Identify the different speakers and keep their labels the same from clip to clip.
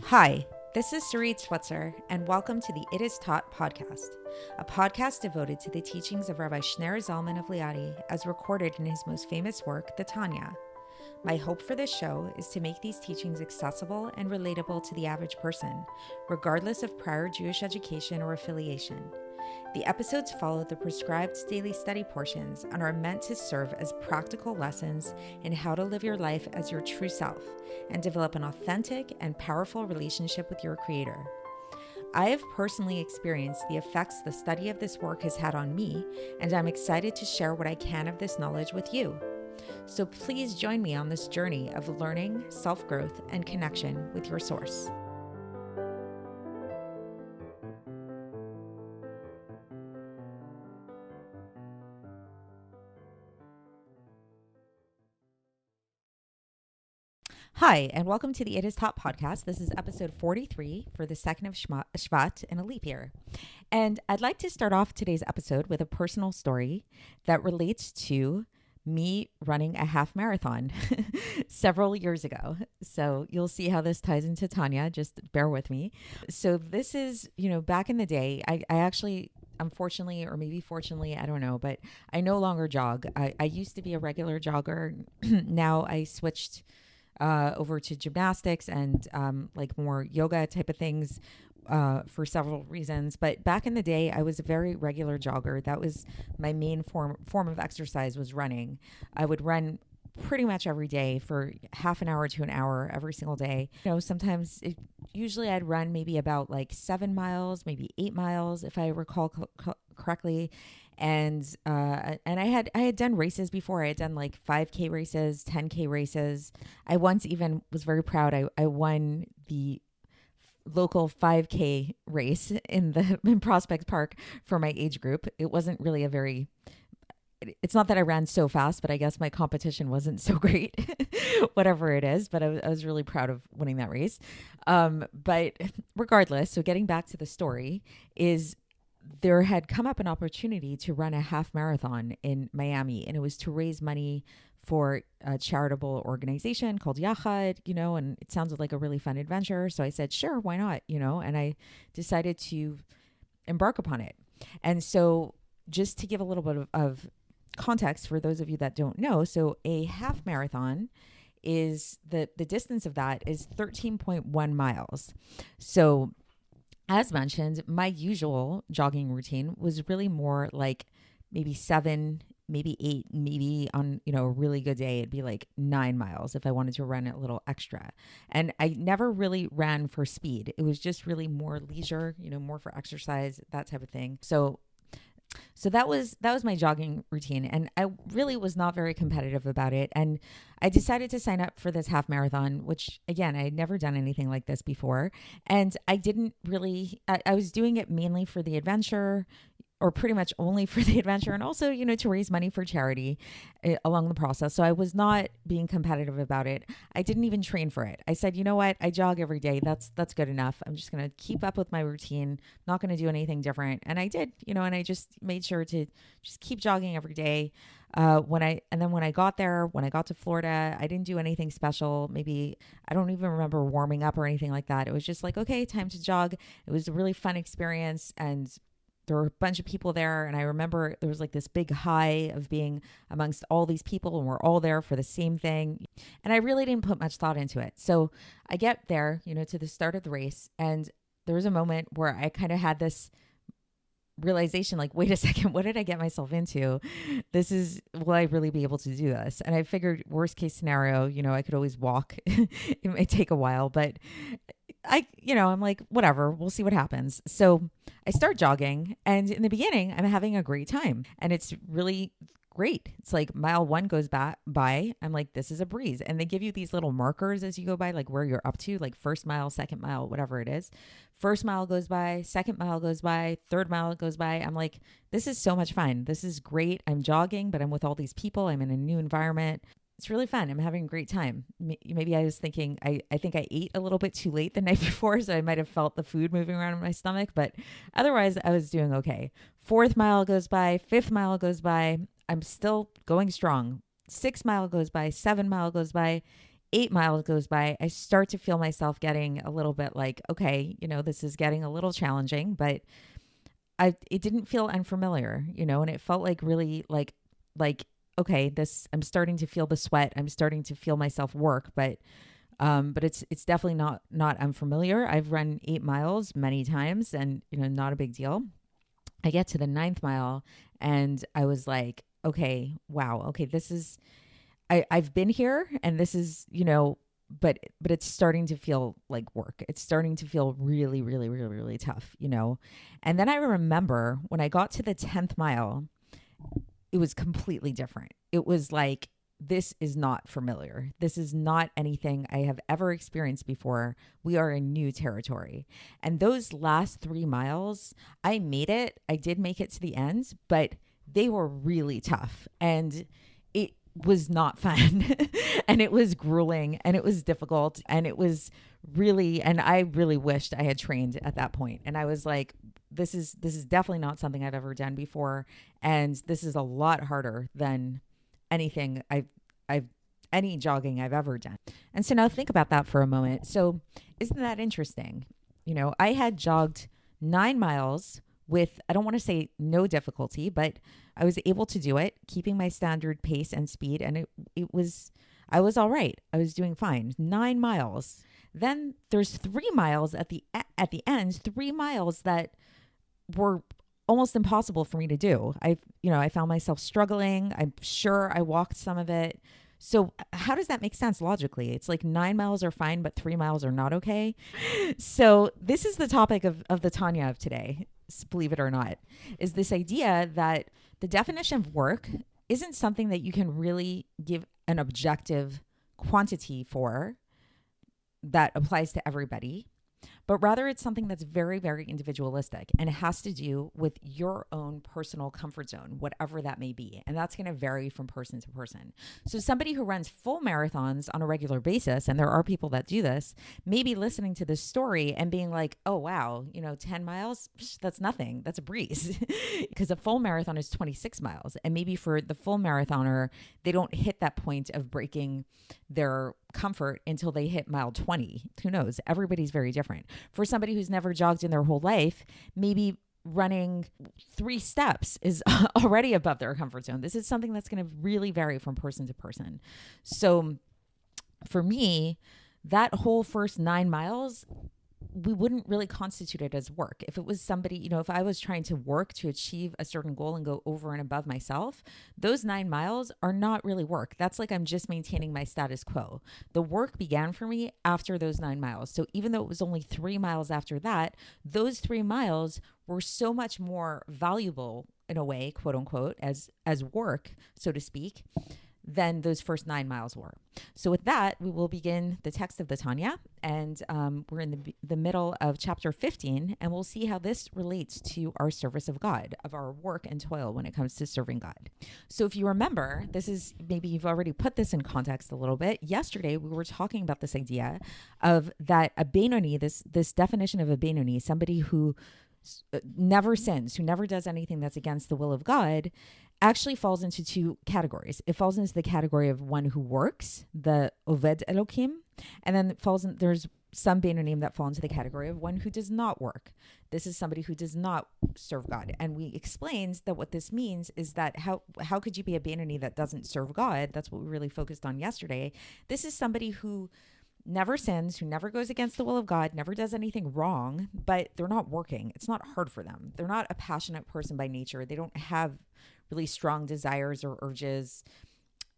Speaker 1: Hi, this is Sarit Switzer, and welcome to the It Is Taught podcast, a podcast devoted to the teachings of Rabbi Shneur Zalman of Liadi as recorded in his most famous work, the Tanya. My hope for this show is to make these teachings accessible and relatable to the average person, regardless of prior Jewish education or affiliation. The episodes follow the prescribed daily study portions and are meant to serve as practical lessons in how to live your life as your true self and develop an authentic and powerful relationship with your Creator. I have personally experienced the effects the study of this work has had on me, and I'm excited to share what I can of this knowledge with you. So please join me on this journey of learning, self-growth, and connection with your source. Hi, and welcome to the It Is Taught podcast. This is episode 43 for the 2nd of Shevat in a leap year. And I'd like to start off today's episode with a personal story that relates to me running a half marathon several years ago. So you'll see how this ties into Tanya. Just bear with me. So this is, back in the day, I actually, unfortunately, or maybe fortunately, I don't know, but I no longer jog. I used to be a regular jogger. Now I switched over to gymnastics and like more yoga type of things for several reasons. But back in the day, I was a very regular jogger. That was my main form of exercise, was running. I would run pretty much every day for half an hour to an hour every single day. Sometimes usually I'd run maybe about like 7 miles, maybe 8 miles, if I recall correctly. And I had done races before. I had done like 5K races, 10K races. I once even was very proud. I won the local 5K race in Prospect Park for my age group. It wasn't really it's not that I ran so fast, but I guess my competition wasn't so great, whatever it is. But I was really proud of winning that race. But regardless, so getting back to the story is, there had come up an opportunity to run a half marathon in Miami, and it was to raise money for a charitable organization called Yachad, and it sounded like a really fun adventure. So I said, sure, why not? And I decided to embark upon it. And so just to give a little bit of context for those of you that don't know, so a half marathon is the distance of that is 13.1 miles. So as mentioned, my usual jogging routine was really more like maybe 7, maybe 8, maybe on, a really good day, it'd be like 9 miles if I wanted to run a little extra. And I never really ran for speed. It was just really more leisure, more for exercise, that type of thing. So that was my jogging routine, and I really was not very competitive about it. And I decided to sign up for this half marathon, which again, I had never done anything like this before. And I didn't really, I was doing it mainly for the adventure, or pretty much only for the adventure, and also, to raise money for charity along the process. So I was not being competitive about it. I didn't even train for it. I said, you know what? I jog every day. That's good enough. I'm just going to keep up with my routine, not going to do anything different. And I did, and I just made sure to just keep jogging every day. When I got to Florida, I didn't do anything special. Maybe I don't even remember warming up or anything like that. It was just like, okay, time to jog. It was a really fun experience, and there were a bunch of people there. And I remember there was like this big high of being amongst all these people, and we're all there for the same thing. And I really didn't put much thought into it. So I get there, to the start of the race. And there was a moment where I kind of had this realization, like, wait a second, what did I get myself into? Will I really be able to do this? And I figured worst case scenario, I could always walk. It might take a while, but I'm like, whatever, we'll see what happens. So I start jogging, and in the beginning, I'm having a great time, and it's really great. It's like mile 1 goes by. I'm like, this is a breeze. And they give you these little markers as you go by, like where you're up to, like first mile, second mile, whatever it is. First mile goes by, second mile goes by, third mile goes by. I'm like, this is so much fun. This is great. I'm jogging, but I'm with all these people. I'm in a new environment. It's really fun. I'm having a great time. Maybe I was thinking, I think I ate a little bit too late the night before, so I might have felt the food moving around in my stomach, but otherwise I was doing okay. 4th mile goes by, 5th mile goes by. I'm still going strong. 6 mile goes by, 7 mile goes by, 8 miles goes by, I start to feel myself getting a little bit like, okay, this is getting a little challenging, but it didn't feel unfamiliar, and it felt like really like, okay, I'm starting to feel the sweat. I'm starting to feel myself work, but it's definitely not unfamiliar. I've run 8 miles many times and, not a big deal. I get to the 9th mile and I was like, okay, wow. Okay. I've been here and this is, but it's starting to feel like work. It's starting to feel really, really, really, really tough, And then I remember when I got to the 10th mile, it was completely different. It was like, this is not familiar. This is not anything I have ever experienced before. We are in new territory. And those last 3 miles, I made it. I did make it to the end, but they were really tough. And it was not fun. And it was grueling and it was difficult. And it was really, and I really wished I had trained at that point. And I was like, this is definitely not something I've ever done before. And this is a lot harder than anything any jogging I've ever done. And so now think about that for a moment. So isn't that interesting? I had jogged 9 miles with, I don't want to say no difficulty, but I was able to do it, keeping my standard pace and speed. And I was all right. I was doing fine. 9 miles. Then there's 3 miles at the end, 3 miles that were almost impossible for me to do. I found myself struggling. I'm sure I walked some of it. So how does that make sense logically? It's like 9 miles are fine, but 3 miles are not okay. So this is the topic of the Tanya of today, believe it or not, is this idea that the definition of work isn't something that you can really give an objective quantity for that applies to everybody, but rather it's something that's very, very individualistic, and it has to do with your own personal comfort zone, whatever that may be. And that's going to vary from person to person. So somebody who runs full marathons on a regular basis, and there are people that do this, may be listening to this story and being like, oh, wow, 10 miles, that's nothing. That's a breeze. Because a full marathon is 26 miles. And maybe for the full marathoner, they don't hit that point of breaking their comfort until they hit mile 20. Who knows? Everybody's very different. For somebody who's never jogged in their whole life, maybe running 3 steps is already above their comfort zone. This is something that's going to really vary from person to person. So for me, that whole first 9 miles, we wouldn't really constitute it as work. If it was somebody, if I was trying to work to achieve a certain goal and go over and above myself, those 9 miles are not really work. That's like I'm just maintaining my status quo. The work began for me after those 9 miles. So even though it was only 3 miles after that, those 3 miles were so much more valuable in a way, quote unquote, as work, so to speak, than those first 9 miles were. So with that, we will begin the text of the Tanya, and we're in the middle of chapter 15, and we'll see how this relates to our service of God, of our work and toil when it comes to serving God. So if you remember, this is, maybe you've already put this in context a little bit. Yesterday, we were talking about this idea of that a Benoni, this definition of a Benoni, somebody who never sins, who never does anything that's against the will of God, actually falls into 2 categories. It falls into the category of one who works, the Oved Elokim, and then there's some Benonim that fall into the category of one who does not work. This is somebody who does not serve God. And we explained that what this means is that how could you be a Benoni that doesn't serve God? That's what we really focused on yesterday. This is somebody who never sins, who never goes against the will of God, never does anything wrong, but they're not working. It's not hard for them. They're not a passionate person by nature. They don't have really strong desires or urges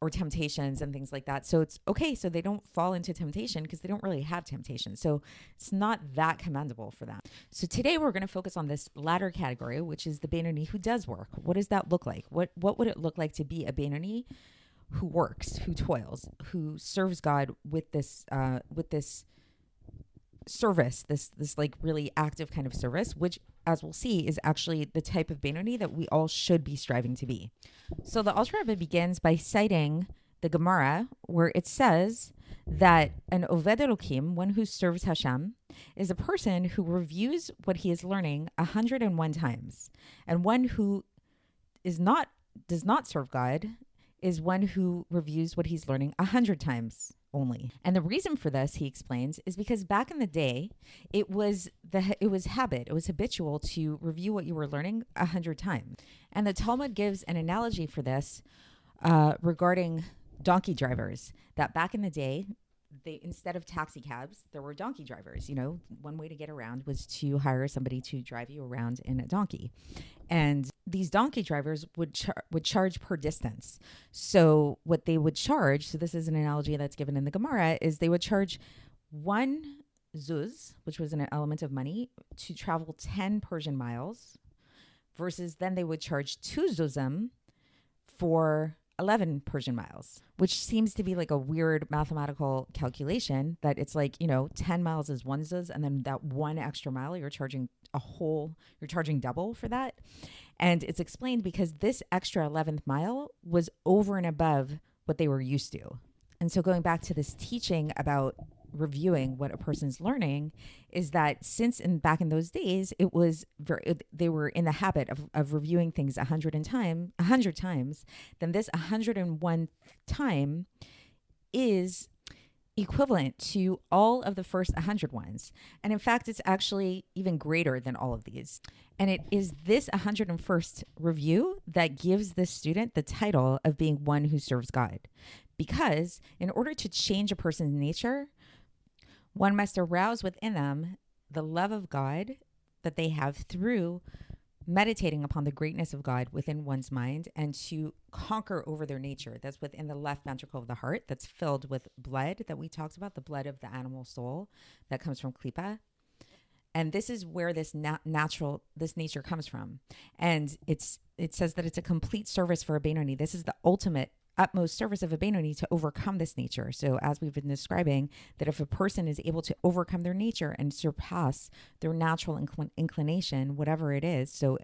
Speaker 1: or temptations and things like that. So it's okay. So they don't fall into temptation because they don't really have temptation. So it's not that commendable for them. So today we're going to focus on this latter category, which is the Benoni who does work. What does that look like? What would it look like to be a Benoni who works, who toils, who serves God with this service, this like really active kind of service, which, as we'll see, is actually the type of Benoni that we all should be striving to be. So the Alter Rebbe begins by citing the Gemara, where it says that an Oved Elokim, one who serves Hashem, is a person who reviews what he is learning 101 times, and one who does not serve God is one who reviews what he's learning 100 times only. And the reason for this, he explains, is because back in the day, it was habitual to review what you were learning 100 times. And the Talmud gives an analogy for this regarding donkey drivers, that back in the day, they, instead of taxi cabs, there were donkey drivers. One way to get around was to hire somebody to drive you around in a donkey. And these donkey drivers would charge per distance. So what they would charge, so this is an analogy that's given in the Gemara, is they would charge 1 zuz, which was an element of money, to travel 10 Persian miles, versus then they would charge 2 zuzim for 11 Persian miles, which seems to be like a weird mathematical calculation, that it's like, 10 miles is 1 zuz, and then that 1 extra mile, you're charging double for that. And it's explained because this extra 11th mile was over and above what they were used to. And so going back to this teaching about reviewing what a person's learning, is that since back in those days, it was they were in the habit of reviewing things 100 times, then this 101th time is equivalent to all of the first 100 ones. And in fact, it's actually even greater than all of these. And it is this 101st review that gives this student the title of being one who serves God. Because in order to change a person's nature, one must arouse within them the love of God that they have through meditating upon the greatness of God within one's mind, and to conquer over their nature that's within the left ventricle of the heart, that's filled with blood that we talked about, the blood of the animal soul that comes from klipa. And this is where this nature comes from. And it says that it's a complete service for a Benoni. This is the utmost service of a Benoni, to overcome this nature. So as we've been describing, that if a person is able to overcome their nature and surpass their natural inclination, whatever it is. So,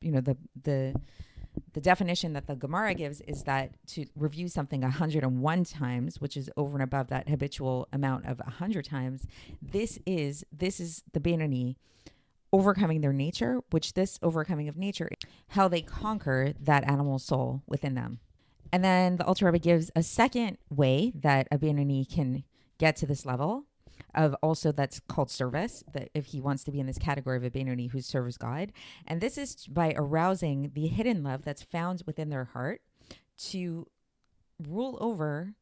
Speaker 1: the definition that the Gemara gives is that to review something 101 times, which is over and above that habitual amount of 100 times, this is the Benoni overcoming their nature, which this overcoming of nature, how they conquer that animal soul within them. And then the Alter Rebbe gives a second way that a Benoni can get to this level of also that's called service, that if he wants to be in this category of a Benoni who serves God. And this is by arousing the hidden love that's found within their heart to rule over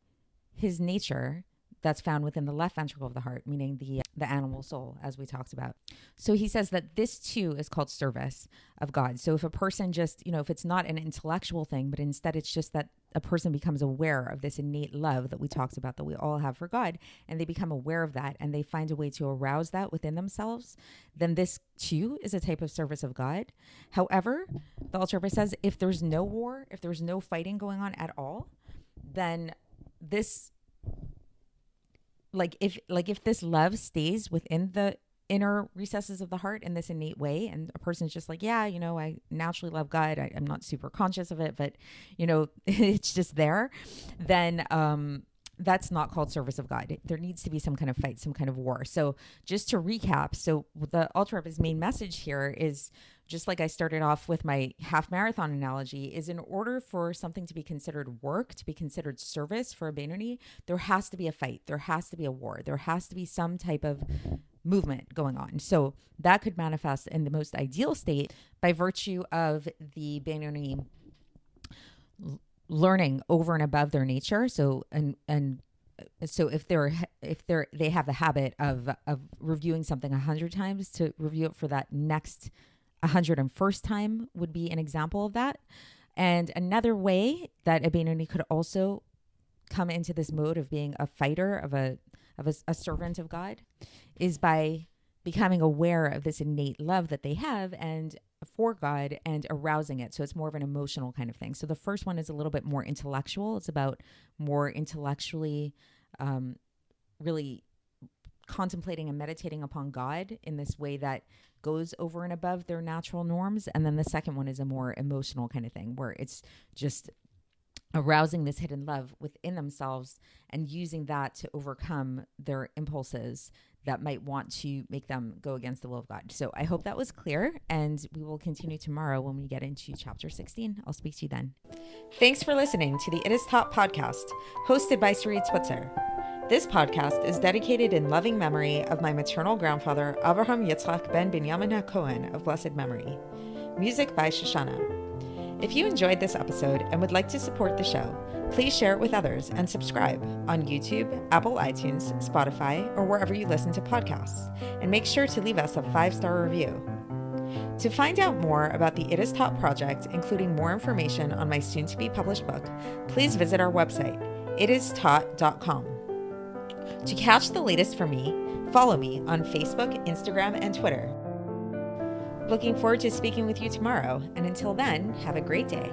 Speaker 1: his nature that's found within the left ventricle of the heart, meaning the animal soul, as we talked about. So he says that this too is called service of God. So if a person just, if it's not an intellectual thing, but instead it's just that a person becomes aware of this innate love that we talked about, that we all have for God, and they become aware of that, and they find a way to arouse that within themselves, then this too is a type of service of God. However, the Alter Rebbe says if there's no war, if there's no fighting going on at all, then this, if this love stays within the inner recesses of the heart in this innate way, and a person's just like, I naturally love God, I'm not super conscious of it, but it's just there, then that's not called service of God. There needs to be some kind of fight, some kind of war. So just to recap, so the Alter Rebbe's main message here is, just like I started off with my half marathon analogy, is in order for something to be considered work, to be considered service for a Benoni, there has to be a fight. There has to be a war. There has to be some type of movement going on. So that could manifest in the most ideal state by virtue of the Benoni learning over and above their nature. So so if they have the habit of reviewing something 100 times, to review it for that next 101st time would be an example of that. And another way that a Benoni could also come into this mode of being a fighter, of a servant of God, is by becoming aware of this innate love that they have and for God, and arousing it. So it's more of an emotional kind of thing. So the first one is a little bit more intellectual. It's about more intellectually really contemplating and meditating upon God in this way that goes over and above their natural norms. And then the second one is a more emotional kind of thing, where it's just arousing this hidden love within themselves and using that to overcome their impulses that might want to make them go against the will of God. So I hope that was clear, and we will continue tomorrow when we get into chapter 16. I'll speak to you then. Thanks for listening to the It Is Taught podcast, hosted by Sarit Switzer. This podcast is dedicated in loving memory of my maternal grandfather, Avraham Yitzchak ben Binyamin HaKohen of blessed memory. Music by Shoshana. If you enjoyed this episode and would like to support the show, please share it with others and subscribe on YouTube, Apple iTunes, Spotify, or wherever you listen to podcasts. And make sure to leave us a 5-star review. To find out more about the It Is Taught project, including more information on my soon-to-be published book, please visit our website, itistaught.com. To catch the latest from me, follow me on Facebook, Instagram, and Twitter. Looking forward to speaking with you tomorrow, and until then, have a great day.